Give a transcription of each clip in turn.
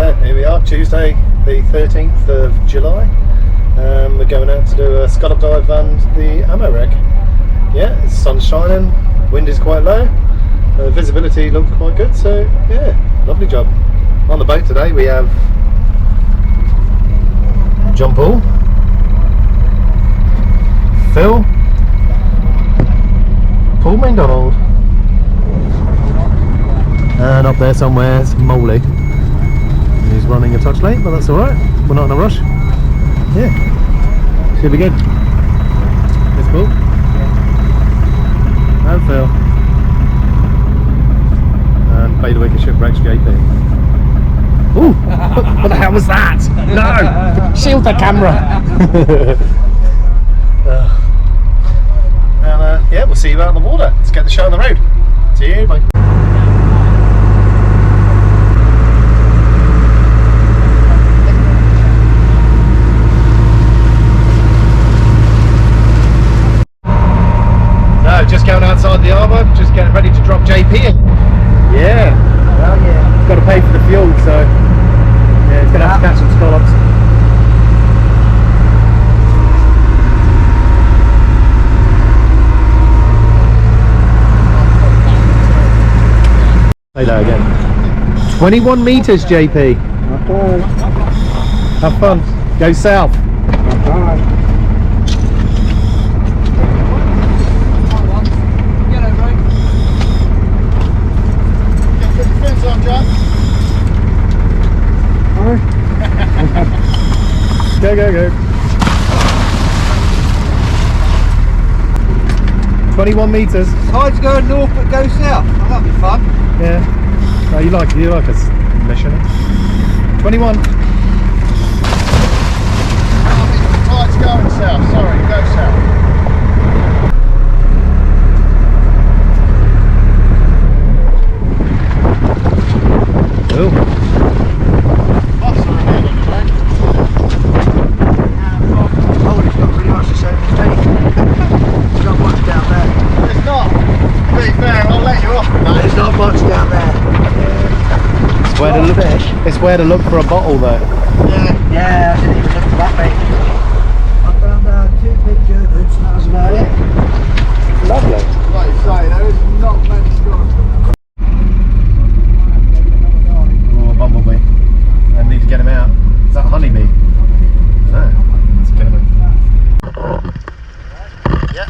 So here we are, Tuesday the 13th of July. We're going out to do a scallop dive and the ammo rig. Yeah, the sun's shining, wind is quite low, visibility looks quite good, so yeah, lovely job. On the boat today we have John Paul, Phil, Paul McDonald, and up there somewhere is Moley. He's running a touch late, but that's alright, we're not in a rush. Yeah, should be good. It's Paul. And Phil. And Bailiwick and Shipwrecks JP. Ooh! What the hell was that? No! Shield the camera! And yeah, we'll see you out on the water. Let's get the show on the road. See you, bye. Just going outside the harbour, just getting ready to drop JP in. Yeah. Oh yeah. Got to pay for the fuel, so yeah, he's going to have to catch some scallops. Say that again. 21 metres, JP. Okay. Have fun. Go south. Okay. Go, go, go. 21 metres. Tide's going north but go south. Oh, that'll be fun. Yeah. No, you like a mission. 21. The tide's going south. Sorry, go south. Oh. It's where to look for a bottle though. Yeah, yeah, I didn't even look for that bait. I found 2 big Germans and that was about it. Lovely. Like you say, there is not many scallops. Oh, a bumblebee. I need to get him out. Is that a honeybee? No, let's get him in. Yeah.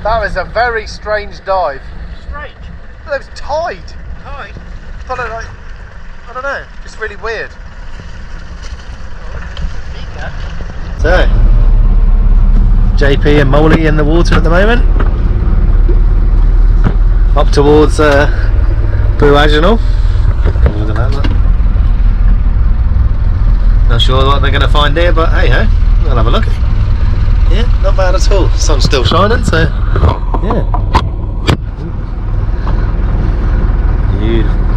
That was a very strange dive. Strange. It was tide. Tide. But I don't know, just really weird. So, JP and Molly in the water at the moment. Up towards Buaginal. Look at that, look. Not sure what they're going to find here, but hey ho, we'll have a look. Yeah, not bad at all. Sun's still shining, so yeah. Beautiful.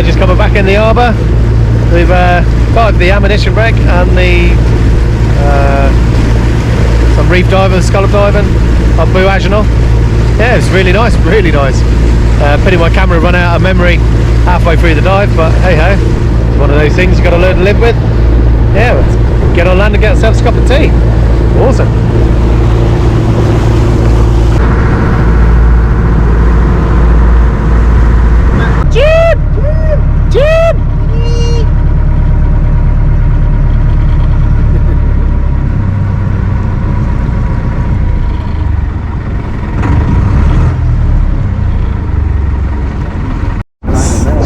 just coming back in the harbour. We've got the ammunition wreck and the some reef diving, scallop diving up Boo Agenal. Yeah, it's really nice, really nice. Pity my camera run out of memory halfway through the dive, but hey ho, it's one of those things you got to learn to live with. Yeah, let's get on land and get ourselves a cup of tea. Awesome. Jib! Jib!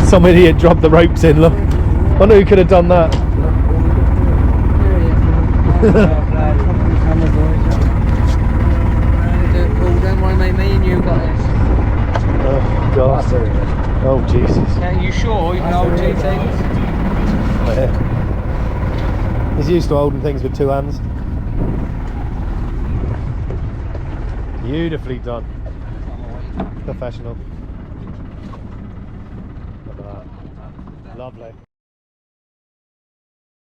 Some idiot dropped the ropes in, look. I knew who could have done that. Don't worry, mate, me and you got this. Oh, God. Oh, Jesus. Yeah, you sure you can hold two things? Oh, yeah. He's used to holding things with two hands. Beautifully done. Professional. Look at that. Lovely.